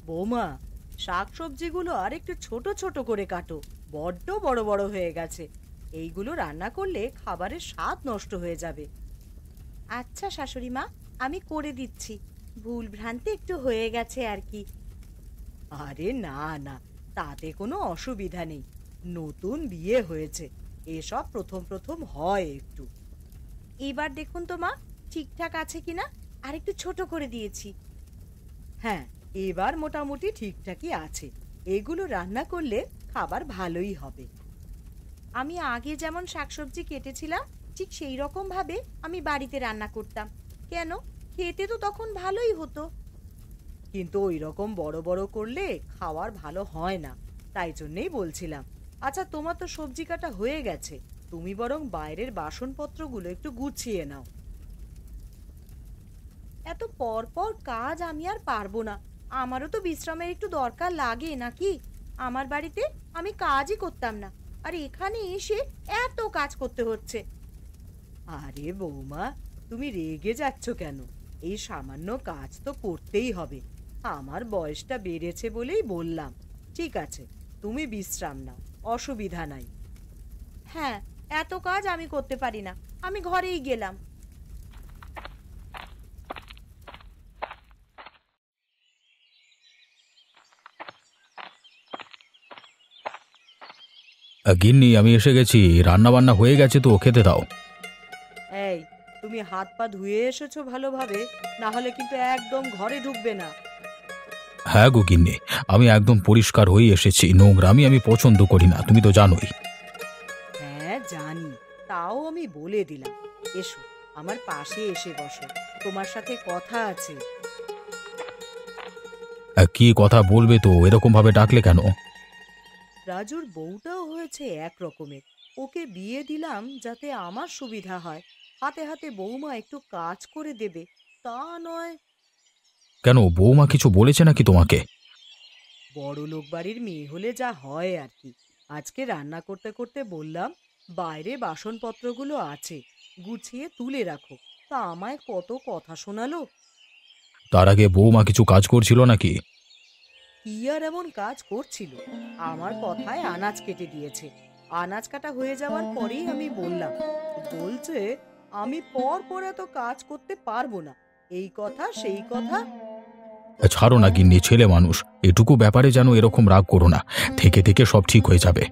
বৌমা, শাকসবজিগুলো আর একটু ছোট ছোট করে কাটো। বড্ড বড় বড় হয়ে গেছে। এইগুলো রান্না করলে খাবারের স্বাদ নষ্ট হয়ে যাবে। আচ্ছা শাশুড়ি মা, আমি করে দিচ্ছি। ভুল ভ্রান্তি একটু হয়ে গেছে আর কি। আরে না না, তাতে কোনো অসুবিধা নেই। নতুন বিয়ে হয়েছে, এসব প্রথম প্রথম হয় একটু। এবার দেখুন তো মা, ঠিকঠাক আছে কিনা। আর একটু ছোট করে দিয়েছি। হ্যাঁ, এবার মোটামুটি ঠিকঠাকই আছে। এগুলো রান্না করলে খাবার ভালোই হবে। আমি আগে যেমন শাকসবজি কেটেছিলাম ঠিক সেই রকম ভাবে আমি বাড়িতে রান্না করতাম। কেন, খেতে তো তখন ভালোই হতো। কিন্তু ওই রকম বড় বড় করলে খাওয়ার ভালো হয় না, তাই জন্যেই বলছিলাম। আচ্ছা, তোমার তো সবজি কাটা হয়ে গেছে, তুমি বরং বাইরের বাসনপত্রগুলো একটু গুছিয়ে নাও। এত পর পর কাজ আমি আর পারবো না। আমারও তো বিশ্রামের একটু দরকার লাগে নাকি। আমার বাড়িতে আমি কাজই করতাম না, আর এখানে এসে এত কাজ করতে হচ্ছে। আরে বৌমা, তুমি রেগে যাচ্ছ কেন? এই সামান্য কাজ তো করতেই হবে। আমার বয়সটা বেড়েছে বলেই বললাম। ঠিক আছে, তুমি বিশ্রাম নাও, অসুবিধা নাই। হ্যাঁ, এত কাজ আমি করতে পারি না। আমি ঘরেই গেলাম। গিন্নি, আমি এসে গেছি। রান্না বান্না হয়ে গেছে তো, খেতে দাও। এই, তুমি হাত পা ধুয়ে এসেছো ভালোভাবে? না হলে কিন্তু একদম ঘরে ঢুকবে না। হ্যাঁ গো গিন্নি, আমি একদম পরিষ্কার হয়ে এসেছি। নোংরামি আমি পছন্দ করি না, তুমি তো জানোই। হ্যাঁ জানি, তাও আমি বলে দিলাম। এসো, আমার পাশে এসে বসো, তোমার সাথে কথা আছে। কি কথা বলবে তো? এরকম ভাবে ডাকলে কেন? রাজুর বউটাও হয়েছে এক রকমের। ওকে বিয়ে দিলাম যাতে আমার সুবিধা হয়। হাতে হাতে বৌমা একটু কাজ করে দেবে, তা নয়। কেন, বৌমা কিছু বলেছে নাকি তোমাকে? বড় লোক বাড়ির মেয়ে হলে যা হয় আর কি। আজকে রান্না করতে করতে বললাম, বাইরে বাসনপত্রগুলো আছে, গুছিয়ে তুলে রাখো। তা আমায় কত কথা শোনালো। তার আগে বৌমা কিছু কাজ করছিল নাকি? কি আর এমন কাজ করছিল? আমার কথায় আনাজ কেটে দিয়েছে। আনাজ কাটা হয়ে যাওয়ার পরেই আমি বললাম, বলছে আমি পর পর এত কাজ করতে পারবো না। এই কথা সেই কথা। ছাড়ো না গিন্নি, ছেলে মানুষ। এটুকু ব্যাপারে যেন এরকম রাগ করো না। থেকে থেকে সব ঠিক হয়ে যাবে।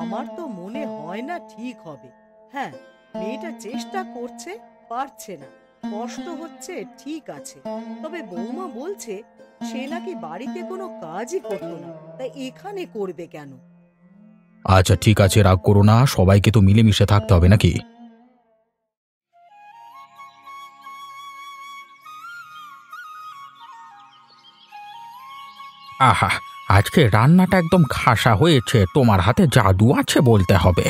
আমার তো মনে হয় না ঠিক হবে। হ্যাঁ, মেয়েটা চেষ্টা করছে, পারছে না, কষ্ট হচ্ছে, ঠিক আছে। তবে বৌমা বলছে সে নাকি বাড়িতে কোনো কাজই করতো না, তাই এখানে করবে কেন? আচ্ছা ঠিক আছে, রাগ করো না। সবাইকে তো মিলেমিশে থাকতে হবে নাকি? আহা, আজকে রান্নাটা একদম খাসা হয়েছে। তোমার হাতে জাদু আছে বলতে হবে।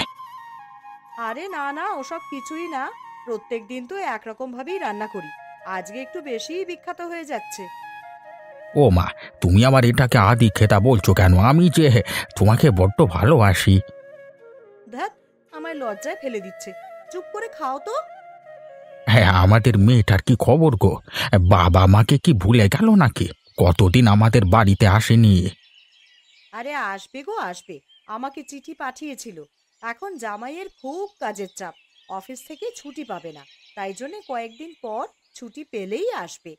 আরে না না, ওসব কিছুই না। প্রত্যেক দিন তো একরকম ভাবেই রান্না করি। আজকে একটু বেশিই বিখ্যাত হয়ে যাচ্ছে। ও মা, তুমি আবার এটাকে আদি খেতা বলছো কেন? আমি যে তোমাকে বড্ড ভালোবাসি। ধ্যাত, আমায় লজ্জায় ফেলে দিচ্ছে। চুপ করে খাও তো। হ্যাঁ, আমাদের মেয়েটার কি খবর গো? বাবা মাকে কি ভুলে গেল নাকি? কতদিন আমাদের বাড়িতে আসেনি। আরে আসবে গো আসবে। আমাকে চিঠি পাঠিয়েছিল। এখন জামাইয়ের খুব কাজের চাপ, অফিস থেকে ছুটি পাবে না। তাই জন্য কয়েকদিন পর ছুটি পেলেই আসবে।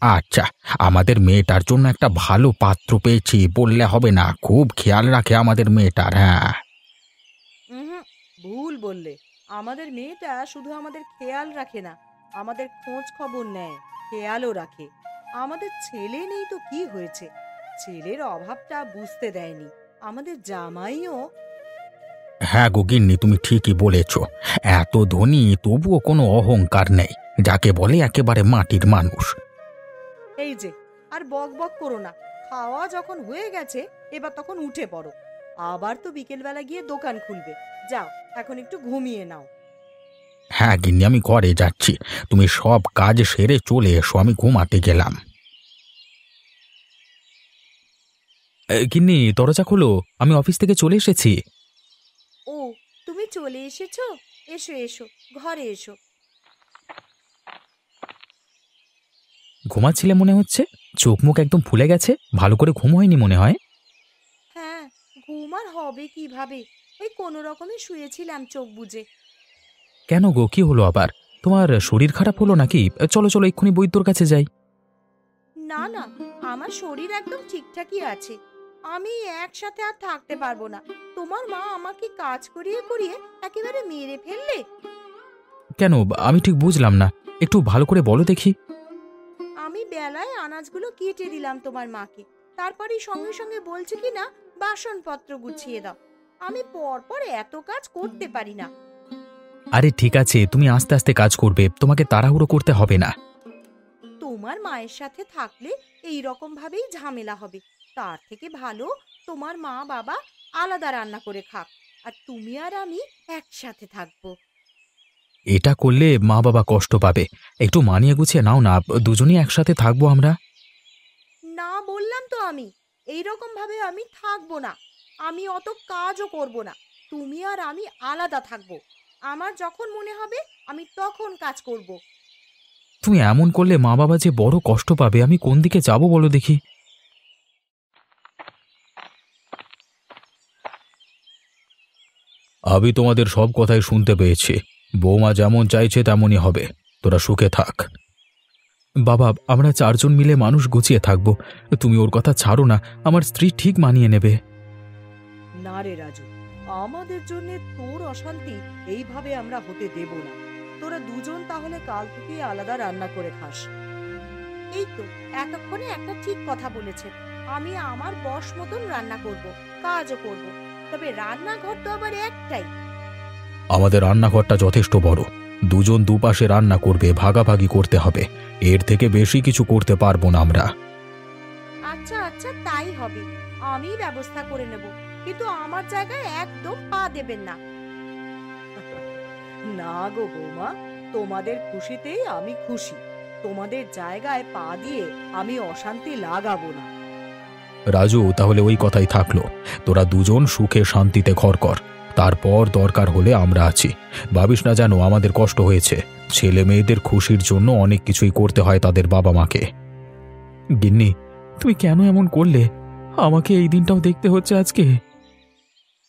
আচ্ছা, আমাদের মেয়েটার জন্য একটা ভালো পাত্র পেয়েছি বললে হবে না? খুব খেয়াল রাখে আমাদের মেয়েটার। হ্যাঁ। হুম, ভুল বললে। আমাদের মেয়েটা শুধু আমাদের খেয়াল রাখে না, আমাদের খোঁজ খবর নেয়, খেয়ালও রাখে। আমাদের ছেলে নেই তো কি হয়েছে, ছেলের অভাবটা বুঝতে দেয়নি আমাদের জামাইও। হ্যাঁ গো গিন্নি, তুমি ঠিকই বলেছ। এত ধনী তবুও কোনো অহংকার নেই, যাকে বলে একেবারে মাটির মানুষ। এই যে, আর বক বক করো না। খাওয়া যখন হয়ে গেছে, এবার তখন উঠে পড়ো। আবার তো বিকেলবেলা গিয়ে দোকান খুলবে। যাও, এখন একটু ঘুমিয়ে নাও। হ্যাঁ গিন্নি, আমি ঘরে যাচ্ছি। তুমি সব কাজ সেরে চলে এসো, আমি ঘুমাতে গেলাম। গিন্নি, দরজা খোলো। আমি অফিস থেকে চলে এসেছি। ও, তুমি চলে এসেছো? এসো এসো, ঘরে এসো। ঘুমাচ্ছিলে মনে হচ্ছে। চোখ মুখ একদম ফুলে গেছে, ভালো করে ঘুম হয়নি মনে হয়। হ্যাঁ, ঘুম আর হবে কিভাবে? ওই কোনো রকমে শুয়েছিলাম চোখ বুজে। কেন গো, কি হলো আবার? তোমার শরীর খারাপ হলো নাকি? চলো চলো, এক্ষুনি বৈদ্যর কাছে যাই। না না, আমার শরীর একদম ঠিকঠাকই আছে। আমি একসাথে আর থাকতে পারবো না। তোমার মা আমাকে কাজ করিয়ে করিয়ে একেবারে মেরে ফেললে। কেন, আমি ঠিক বুঝলাম না, একটু ভালো করে বলো দেখি। আমি বেলায় আনাজগুলো কেটে দিলাম তোমার মাকে, তারপরেই সঙ্গে সঙ্গে বলছে কি না বাসনপত্র গুছিয়ে দাও। আমি পরপর এত কাজ করতে পারি না। আরে ঠিক আছে, তুমি আস্তে আস্তে কাজ করবে, তোমাকে তাড়াহুড়ো করতে হবে না। তোমার মায়ের সাথে থাকলে এই রকম ভাবেই ঝামেলা হবে। তার থেকে ভালো তোমার মা বাবা আলাদা রান্না করে খাক, আর তুমি আর আমি একসাথে থাকবো। এটা করলে মা বাবা কষ্ট পাবে। একটু মানিয়ে গুছিয়ে নাও না, দুজনেই একসাথে থাকবো আমরা। না বললাম তো, আমি এই রকম ভাবে আমি থাকবো না। আমি অত কাজও করব না। তুমি আর আমি আলাদা থাকবো। আমার যখন মনে হবে আমি তখন কাজ করব। তুমি এমন করলে মা বাবা যে বড় কষ্ট পাবে, আমি কোন দিকে যাব বলো দেখি। আমি তোমাদের সব কথাই শুনতে পেয়েছি। বৌমা যেমন চাইছে তেমনই হবে, তোরা সুখে থাক। বাবা, আমরা চারজন মিলে মানুষ গুছিয়ে থাকবো, তুমি ওর কথা ছাড়ো না, আমার স্ত্রী ঠিক মানিয়ে নেবে। না রে রাজু, আমাদের জন্য তোর অশান্তি এইভাবে আমরা হতে দেব না। তোরা দুজন তাহলে কাল থেকে আলাদা রান্না করে খাস। এই তো এতক্ষণে একটা ঠিক কথা বলেছে। আমি আমার বশ মতন রান্না করব, কাজও করব। তবে রান্নাঘর তো আবার একটাই। আমাদের রান্নাঘরটা যথেষ্ট বড়, দুজন দুপাশে রান্না করবে, ভাগাভাগি করতে হবে। এর থেকে বেশি কিছু করতে পারবো না আমরা। আচ্ছা আচ্ছা, তাই হবে। আমি ব্যবস্থা করে নেব, কিন্তু আমার জায়গায় একদম পা দেবেন না। না গো বৌমা, তোমাদের খুশিতেই আমি খুশি। তোমাদের জায়গায় পা দিয়ে আমি অশান্তি লাগাবো না। রাজু, তাহলে ওই কথাই থাকলো, তোরা দুজন সুখে শান্তিতে ঘর কর, তারপর দরকার হলে আমরা আছি। ভাবিস না যেন আমাদের কষ্ট হয়েছে। ছেলে মেয়েদের খুশির জন্য অনেক কিছুই করতে হয় তাদের বাবা মাকে। গিন্নি, তুমি কেন এমন করলে? আমাকে এই দিনটাও দেখতে হচ্ছে আজকে।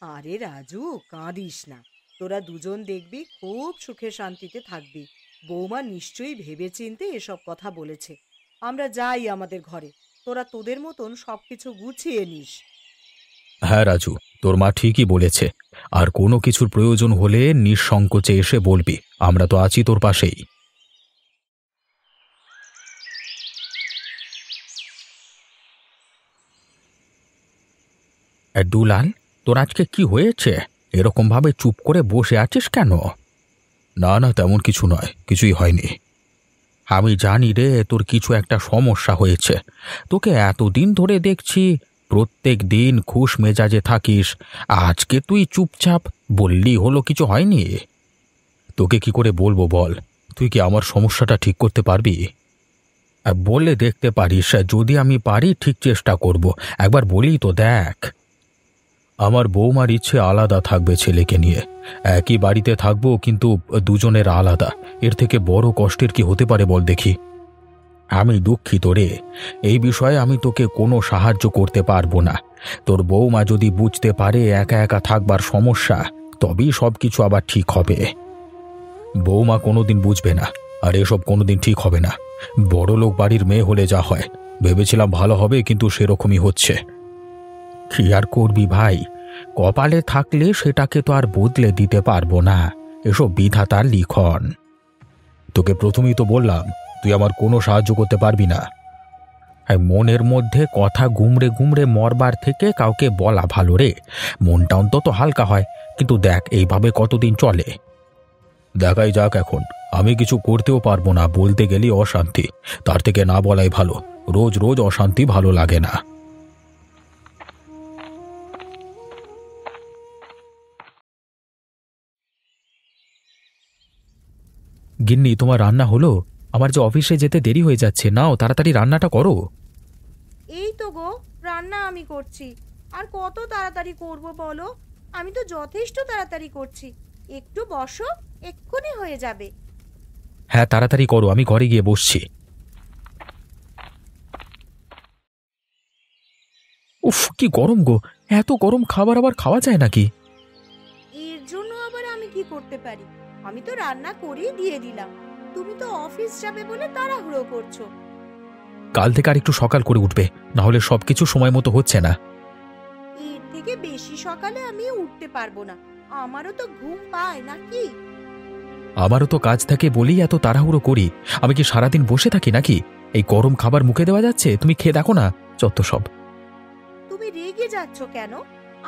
আরে রাজু, কাঁদিস না। তোরা দুজন দেখবি খুব সুখে শান্তিতে থাকবি। বৌমা নিশ্চয়ই ভেবেচিন্তে এসব কথা বলেছে। আমরা যাই আমাদের ঘরে, তোরা তোদের মতন সবকিছু গুছিয়ে নিস। হ্যাঁ রাজু, তোর মা ঠিকই বলেছে। আর কোনো কিছুর প্রয়োজন হলে নিঃসংকোচে এসে বলবি, আমরা তো আছি তোর পাশেই। দুলাল, তোর আজকে কি হয়েছে? এরকম ভাবে চুপ করে বসে আছিস কেন? না না, তেমন কিছু নয়, কিছুই হয়নি। আমি জানি রে, তোর কিছু একটা সমস্যা হয়েছে। তোকে এতদিন ধরে দেখছি, প্রত্যেক দিন খুশ মেজাজে থাকিস। আজকে তুই চুপচাপ, বললি হলো কিছু হয়নি? তোকে কি করে বলবো বল? তুই কি আমার সমস্যাটা ঠিক করতে পারবি? বলে দেখতে পারিস, যদি আমি পারি ঠিক চেষ্টা করব। একবার বলি তো দেখ। আমার বৌমার ইচ্ছে আলাদা থাকবে ছেলেকে নিয়ে। একই বাড়িতে থাকবো, কিন্তু দুজনের আলাদা। এর থেকে বড় কষ্টের কি হতে পারে বল দেখি? আমি দুঃখিত রে, এই বিষয়ে আমি তোকে কোনো সাহায্য করতে পারবো না। তোর বৌমা যদি বুঝতে পারে একা একা থাকবার সমস্যা, তবেই সব কিছু আবার ঠিক হবে। বৌমা কোনোদিন বুঝবে না, আর এসব কোনোদিন ঠিক হবে না। বড়লোক বাড়ির মেয়ে হলে যা হয়, ভেবেছিলাম ভালো হবে, কিন্তু সেরকমই হচ্ছে। কি আর করবি ভাই, কপালে থাকলে সেটাকে তো আর বদলে দিতে পারবো না। এসব বিধাতার লিখন। তোকে প্রথমেই তো বললাম, তুই আমার কোনো সাহায্য করতে পারবি না। মনের মধ্যে কথা গুমড়ে গুমড়ে মরবার থেকে কাউকে বলা ভালো রে, মনটা অন্তত হালকা হয়। কিন্তু দেখ, এইভাবে কতদিন চলে? দেখাই যাক এখন। আমি কিছু করতেও পারবো না, বলতে গেলে অশান্তি। তার থেকে না বলাই ভালো, রোজ রোজ অশান্তি ভালো লাগে না। গিন্নি, তোমার রান্না হলো? আমার যে অফিসে যেতে দেরি হয়ে যাচ্ছে, নাও তাড়াতাড়ি রান্নাটা করো। এই তো গো, রান্না আমি করছি। আর কত তাড়াতাড়ি করব বলো? আমি তো যথেষ্ট তাড়াতাড়ি করছি। একটু বসো, এক্ষুনি হয়ে যাবে। হ্যাঁ তাড়াতাড়ি করো, আমি ঘরে গিয়ে বসছি। উফ, কি গরম গো! এত গরম খাবার আবার খাওয়া যায় নাকি? এর জন্য আবার আমি কি করতে পারি? আমি তো রান্না করেই দিয়ে দিলাম। তুমি তো অফিস যাবে বলে তাড়াহুড়ো করছো। কাল থেকে আর একটু সকাল করে উঠবে, না হলে সবকিছু সময় মতো হচ্ছে না। এর থেকে বেশি সকালে আমি উঠতে পারবো না। আমারও তো ঘুম পায় নাকি? আমারও তো কাজ থাকে বলেই এত তাড়াহুড়ো করি। আমি কি সারাদিন বসে থাকি নাকি? এই গরম খাবার মুখে দেওয়া যাচ্ছে? তুমি খেয়ে দেখো না, যত সব। তুমি রেগে যাচ্ছ কেন?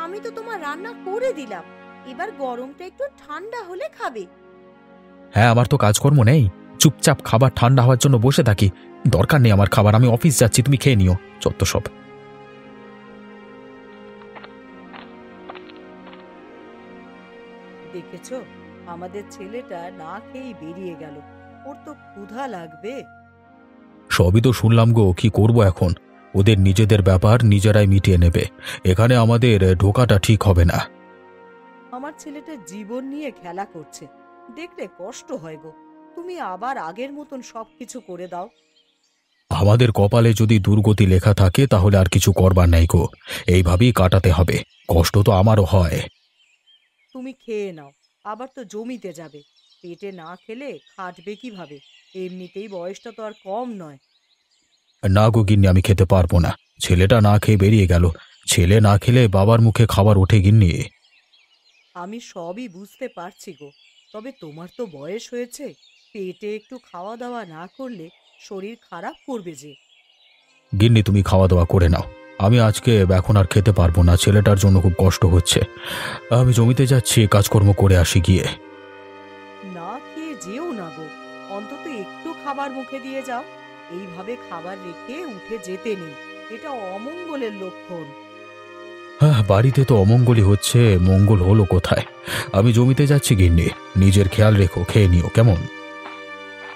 আমি তো তোমার রান্না করে দিলাম। এবার গরমটা একটু ঠান্ডা হলে খাবে। হ্যাঁ, আমার তো কাজকর্ম নেই, চুপচাপ খাবার ঠান্ডা হওয়ার জন্য বসে থাকি। দরকার নেই আমার খাবার, আমি অফিস যাচ্ছি, তুমি খেয়ে নিও, যত সব। দেখেছো, আমাদের ছেলেটা না খেয়েই বেরিয়ে গেল। ওর তো ক্ষুধা লাগবে। সবই তো শুনলাম গো, কি করব এখন? ওদের নিজেদের ব্যাপার নিজেরাই মিটিয়ে নেবে। এখানে আমাদের ঢোকাটা ঠিক হবে না। আমার ছেলেটা জীবন নিয়ে খেলা করছে, দেখলে কষ্ট হয় গো। তুমি আবার আগের মতন সবকিছু করে দাও। আমাদের কপালে যদি দুর্গতি লেখা থাকে তাহলে আর কিছু করবার নাই গো, এইভাবেই কাটাতে হবে। কষ্ট তো আমারও হয়। তুমি খেয়ে নাও, আবার তো জমিতে যাবে। পেটে না খেলে খাটবে কিভাবে? এমনিতেই বয়সটা তো আর কম নয়। না গো গিন্নি, আমি খেতে পারবো না। ছেলেটা না খেয়ে বেরিয়ে গেল। ছেলে না খেলে বাবার মুখে খাবার ওঠে গিন্নি? আমি সবই বুঝতে পারছি গো, তবে তোমার তো বয়স হয়েছে। পেটে একটু খাওয়া দাওয়া না করলে শরীর খারাপ করবে যে। গিন্নি, তুমি খাওয়া দাওয়া করে নাও। আমি আজকে এখন আর খেতে পারবো না, ছেলেটার জন্য খুব কষ্ট হচ্ছে। আমি জমিতে যাচ্ছি, কাজকর্ম করে আসি গিয়ে। না খেয়ে যেও না গো, অন্তত একটু খাবার মুখে দিয়ে যাও। এইভাবে খাবার রেখে উঠে যেতে নেই, এটা অমঙ্গলের লক্ষণ। হ্যাঁ, বাড়িতে তো অমঙ্গলই হচ্ছে, মঙ্গল হলো কোথায়? আমি জমিতে যাচ্ছি গিন্নি, নিজের খেয়াল রেখো, খেয়ে নিও কেমন?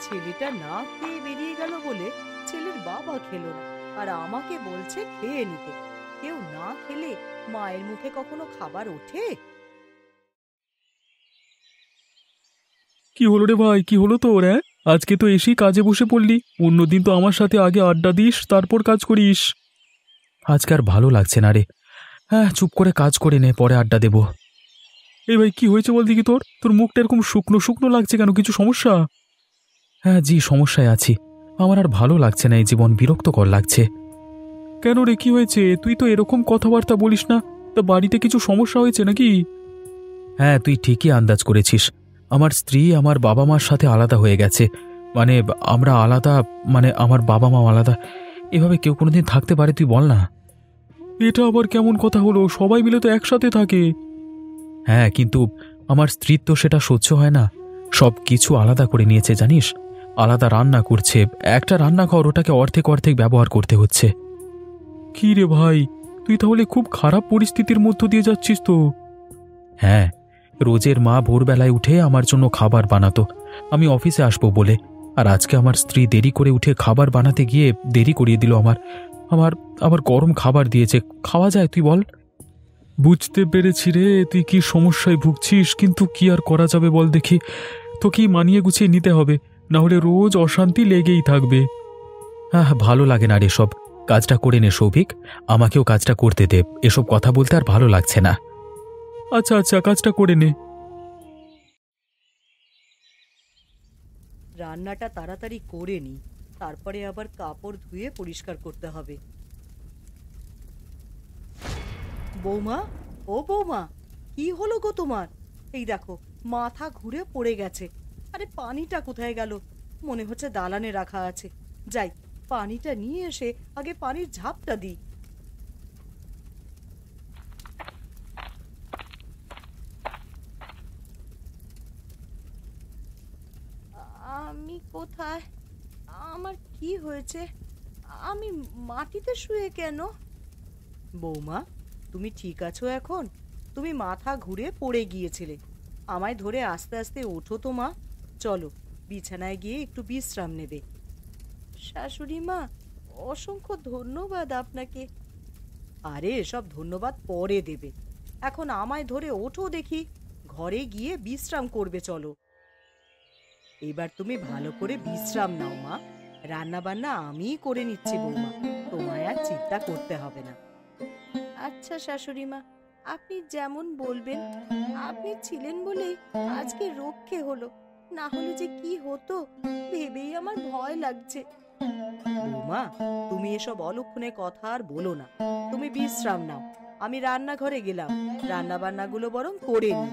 ছেলেটা না খেয়ে বেরিয়ে গেল বলে ছেলের বাবা খেলো না, আর আমাকে বলছে খেয়ে নিতে। কেউ না খেলে মায়ের মুখে কখনো খাবার ওঠে? কি হলো রে ভাই, কি হলো তোর? হ্যাঁ, আজকে তো এসেই কাজে বসে পড়লি। অন্যদিন তো আমার সাথে আগে আড্ডা দিস, তারপর কাজ করিস। আজকে আর ভালো লাগছে না রে। হ্যাঁ, চুপ করে কাজ করে নে, পরে আড্ডা দেবো। এই ভাই, কি হয়েছে বল দেখি তোর? তোর মুখটা এরকম শুকনো শুকনো লাগছে কেন? কিছু সমস্যা? হ্যাঁ জি, সমস্যায় আছি। আমার আর ভালো লাগছে না, এই জীবন বিরক্তকর লাগছে। কেন রে, কি হয়েছে? তুই তো এরকম কথাবার্তা বলিস না। তা বাড়িতে কিছু সমস্যা হয়েছে নাকি? হ্যাঁ, তুই ঠিকই আন্দাজ করেছিস। আমার স্ত্রী আমার বাবা মার সাথে আলাদা হয়ে গেছে। মানে আমরা আলাদা, মানে আমার বাবা মা আলাদা। এভাবে কেউ কোনোদিন থাকতে পারে তুই বল না? এটা আবার কেমন কথা হলো? সবাই মিলে তো একসাথে থাকে। হ্যাঁ, কিন্তু আমার স্ত্রীর তো সেটা সহ্য হয় না। সব কিছু আলাদা করে নিয়েছে জানিস। আলাদা রান্না করছে, একটা রান্নাঘর, ওটাকে অর্ধেক অর্ধেক ব্যবহার করতে হচ্ছে। কি রে ভাই, তুই তাহলে খুব খারাপ পরিস্থিতির মধ্য দিয়ে যাচ্ছিস তো। হ্যাঁ, রোজের মা ভোরবেলায় উঠে আমার জন্য খাবার বানাতো আমি অফিসে আসবো বলে। আর আজকে আমার স্ত্রী দেরি করে উঠে খাবার বানাতে গিয়ে দেরি করিয়ে দিল আমার। আমার আবার গরম খাবার দিয়েছে, খাওয়া যায় তুই বল? বুঝতে পেরেছি রে, তুই কি সমস্যায় ভুগছিস, কিন্তু কি আর করা যাবে বল দেখি। তোকেই মানিয়ে গুছিয়ে নিতে হবে, না হলে রোজ অশান্তি লেগেই থাকবে। হ্যাঁ, ভালো লাগে না রে সব। কাজটা করে নে সৌভিক, আমাকেও কাজটা করতে দে। এসব কথা বলতে আর ভালো লাগছে না। আচ্ছা আচ্ছা, কাজটা করে নে। রান্নাটা তাড়াতাড়ি করে নি, তারপরে আবার কাপড় ধুয়ে পরিষ্কার করতে হবে। বৌমা, ও বৌমা, কি হলো গো তোমার? এই দেখো, মাথা ঘুরে পড়ে গেছে। আরে পানিটা কোথায় গেল? মনে হচ্ছে দালানে রাখা আছে। যাই, পানিটা নিয়ে এসে আগে পানির ঝাপটা দিই। আমি কোথায়? আমার কি হয়েছে? আমি মাটিতে শুয়ে কেন? বৌমা, তুমি ঠিক আছো এখন? তুমি মাথা ঘুরে পড়ে গিয়েছিলে। আমায় ধরে আস্তে আস্তে ওঠো তো মা। চলো, বিছানায় গিয়ে একটু বিশ্রাম নেবে। শাশুড়ি মা, অসংখ্য ধন্যবাদ আপনাকে। আরে এসব ধন্যবাদ পরে দেবে, এখন আমায় ধরে ওঠো দেখি। ঘরে গিয়ে বিশ্রাম করবে, চলো। এবার তুমি ভালো করে বিশ্রাম নাও মা। রান্না বান্না আমিই করে নিচ্ছি বৌমা, তোমায় আর চিন্তা করতে হবে না। আচ্ছা শাশুড়ি মা, আপনি যেমন বলবেন। আপনি ছিলেন বলেই আজকে রক্ষে হলো, না হলে যে কি হতো ভেবেই আমার ভয় লাগছে। বৌমা, তুমি এসব অলক্ষণে কথা আর বলো না। তুমি বিশ্রাম নাও, আমি রান্নাঘরে গেলাম, রান্না বান্নাগুলো বরং করে নি।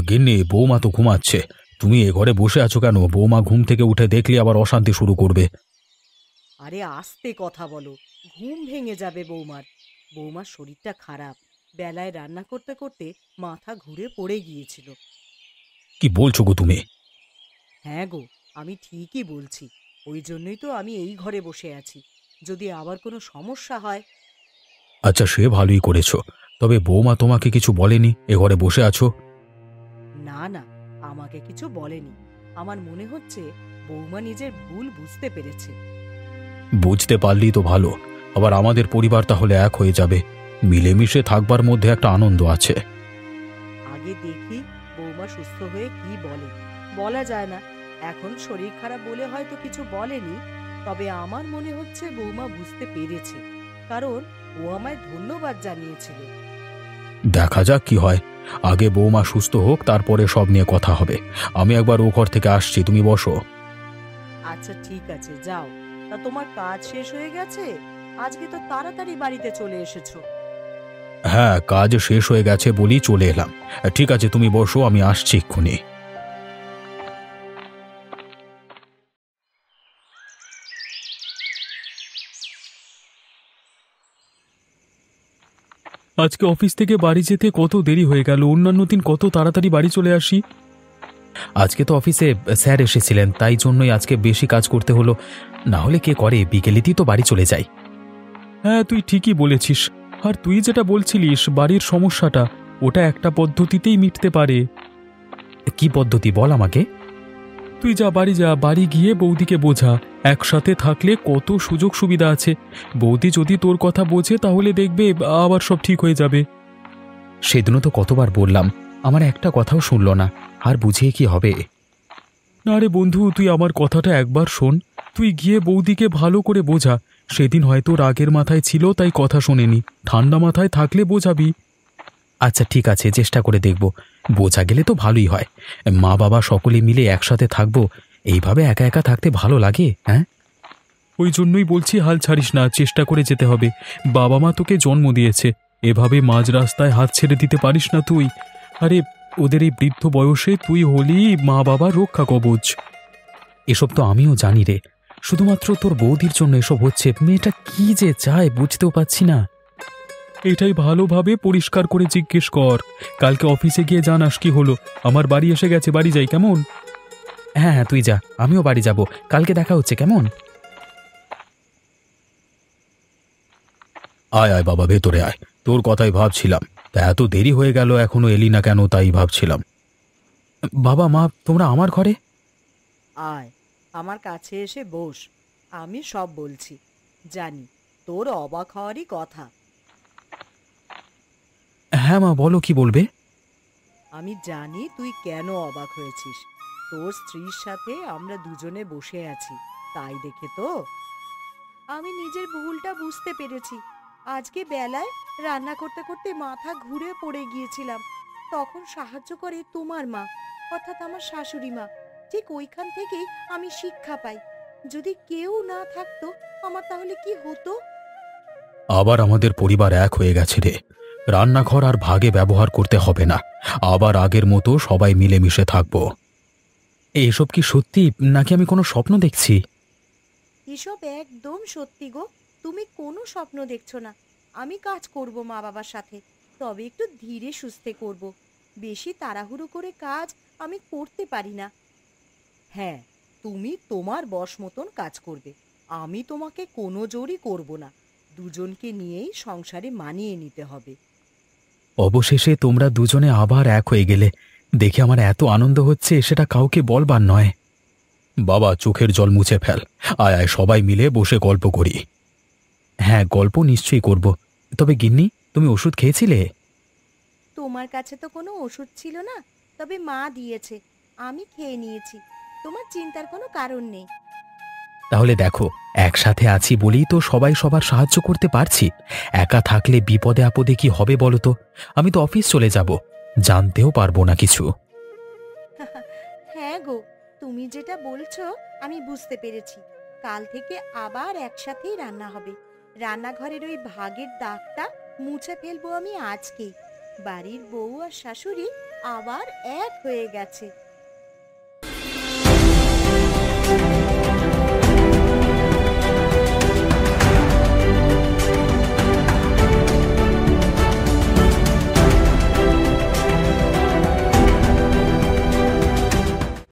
গিন্নি, বৌমা তো ঘুমাচ্ছে। তুমি এ ঘরে বসে আছো কেন? বৌমা ঘুম থেকে উঠে দেখলে আবার অশান্তি শুরু করবে। আরে আস্তে কথা বলো, ঘুম ভেঙে যাবে বৌমার। বৌমার শরীরটা খারাপ, বেলায় রান্না করতে করতে মাথা ঘুরে পড়ে গিয়েছিল। কি বলছো গো তুমি? হ্যাঁ গো, আমি ঠিকই বলছি। ওই জন্যই তো আমি এই ঘরে বসে আছি, যদি আবার কোনো সমস্যা হয়। আচ্ছা, সে ভালোই করেছো। তবে বৌমা তোমাকে কিছু বলেনি এ ঘরে বসে আছো? না না, আমাকে কিছু বলেনি। আমার মনে হচ্ছে বৌমা নিজের ভুল বুঝতে পেরেছে। বুঝতে পারলেই তো ভালো। আবার আমাদের পরিবার তাহলে এক হয়ে যাবে। মিলেমিশে থাকবার মধ্যে একটা আনন্দ আছে। আগে দেখি বৌমা সুস্থ হয়ে কি বলে। বলা যায় না, এখন শরীর খারাপ বলে হয়তো কিছু বলেনি। তবে আমার মনে হচ্ছে বৌমা বুঝতে পেরেছে, কারণ ও আমায় ধন্যবাদ জানিয়েছিল। দেখা যাক কি হয়। আগে বৌমা সুস্থ হোক, তারপরে সব নিয়ে কথা হবে। আমি একবার ও ঘর থেকে আসছি, তুমি বসো। আচ্ছা ঠিক আছে, যাও। তা তোমার কাজ শেষ হয়ে গেছে? আজকে তো তাড়াতাড়ি বাড়িতে চলে এসেছো। হ্যাঁ, কাজ শেষ হয়ে গেছে বলেই চলে এলাম। ঠিক আছে, তুমি বসো, আমি আসছি এক্ষুনি। আজকে অফিস থেকে বাড়ি যেতে কত দেরি হয়ে গেল। অন্যান্য দিন কত তাড়াতাড়ি বাড়ি চলে আসি। আজকে তো অফিসে স্যার এসেছিলেন, তাই জন্যই আজকে বেশি কাজ করতে হলো। না হলে কে করে, বিকেলেতেই তো বাড়ি চলে যাই। হ্যাঁ, তুই ঠিকই বলেছিস। আর তুই যেটা বলছিলিস বাড়ির সমস্যাটা, ওটা একটা পদ্ধতিতেই মিটতে পারে। কি পদ্ধতি বল আমাকে। তুই যা, বাড়ি গিয়ে বৌদিকে বোঝা। একসাথে থাকলে কত সুযোগ সুবিধা আছে। বৌদি যদি তোর কথা বোঝে তাহলে দেখবে আবার সব ঠিক হয়ে যাবে। সেদিনও তো কতবার বললাম, আমার একটা কথাও শুনলো না। আর বুঝিয়ে কি হবে? না রে বন্ধু, তুই আমার কথাটা একবার শোন। তুই গিয়ে বৌদিকে ভালো করে বোঝা। সেদিন হয়তো রাগের মাথায় ছিল তাই কথা শোনেনি। ঠান্ডা মাথায় থাকলে বোঝাবি। আচ্ছা ঠিক আছে, চেষ্টা করে দেখব। বোঝা গেলে তো ভালোই হয়। মা বাবা সকলে মিলে একসাথে থাকবো। এইভাবে একা একা থাকতে ভালো লাগে? হ্যাঁ, ওই জন্যই বলছি, হাল ছাড়িস না, চেষ্টা করে যেতে হবে। বাবা মা তোকে জন্ম দিয়েছে, এভাবে মাঝ রাস্তায় হাত ছেড়ে দিতে পারিস না তুই। আরে, ওদের এই বৃদ্ধ বয়সে তুই হলি মা বাবার রক্ষা কবচ। এসব তো আমিও জানি রে। শুধুমাত্র তোর বৌদির জন্য এসব হচ্ছে। মেয়েটা কি যে চায় বুঝতেও পারছি না। এটাই ভালোভাবে পরিষ্কার করে জিজ্ঞেস কর। কালকে অফিসে গিয়ে জানাস কি হলো। আমার বাড়ি এসে গেছে, বাড়ি যাই কেমন? হ্যাঁ হ্যাঁ, তুই যা, আমিও বাড়ি যাব। কালকে দেখা হচ্ছে, কেমন? আয় আয় বাবা, ভেতরে আয়। তোর কথাই ভাবছিলাম, তা এত দেরি হয়ে গেল এখনো এলি না কেন, তাই ভাবছিলাম। বাবা মা, তোমরা আমার ঘরে? আয়, আমার কাছে এসে বস। আমি সব বলছি। জানি তোর অবাক হওয়ারই কথা। হ্যাঁ মা, বলো, কি বলবে? আমি জানি তুই কেন অবাক হয়েছিস। তোর স্ত্রীর সাথে আমরা দুজনে বসে আছি, তাই দেখে তো। আমি নিজের ভুলটা বুঝতে পেরেছি। আজকে বেলায় রান্না করতে করতে মাথা ঘুরে পড়ে গিয়েছিলাম। তখন সাহায্য করে তোমার মা, অর্থাৎ আমার শাশুড়ি মা। ঠিক ওইখান থেকেই আমি শিক্ষা পাই। যদি কেউ না থাকতো আমার তাহলে কি হতো? আবার আমাদের পরিবার এক হয়ে গেছে রে। রান্নাঘর আর ভাগে ব্যবহার করতে হবে না। আবার আগের মতো সবাই মিলেমিশে থাকবো। এসব কি সত্যি, নাকি আমি কোনো স্বপ্ন দেখছি? এসব একদম সত্যি গো। তুমি কোনো স্বপ্ন দেখছো না। আমি কাজ করব মা বাবার সাথে, তবে একটু ধীরে সুস্থে করব। বেশি তাড়াহুড়ো করে কাজ আমি করতে পারি না। হ্যাঁ, তুমি তোমার বশ মতন কাজ করবে। আমি তোমাকে কোনো জোরই করব না। দুজনকে নিয়েই সংসারে মানিয়ে নিতে হবে। অবশেষে তোমরা দুজনে আবার এক হয়ে গেলে। দেখে আমার এত আনন্দ হচ্ছে, সেটা কাউকে বলবার নয়। বাবা, চোখের জল মুছে ফেল। আয় আয়, সবাই মিলে বসে গল্প করি। হ্যাঁ, গল্প নিশ্চয়ই করব। তবে গিন্নি, তুমি ওষুধ খেয়েছিলে? তোমার কাছে তো কোনো ওষুধ ছিল না, তবে মা দিয়েছে, আমি খেয়ে নিয়েছি। তোমার চিন্তার কোনো কারণ নেই। তাহলে দেখো, একসাথে আছি বলেই তো সবাই সবার সাহায্য করতে পারছি। একা থাকলে বিপদে আপদে কি হবে বলো তো? আমি তো অফিস চলে যাব, জানতেও পারবো না কিছু। হ্যাঁ গো, তুমি যেটা বলছো আমি বুঝতে পেরেছি। কাল থেকে আবার একসাথেই রান্না হবে। রান্নাঘরের ওই ভাগের দাগটা মুছে ফেলবো আমি আজকেই। বাড়ির বউ আর শাশুড়ি আবার এক হয়ে গেছে।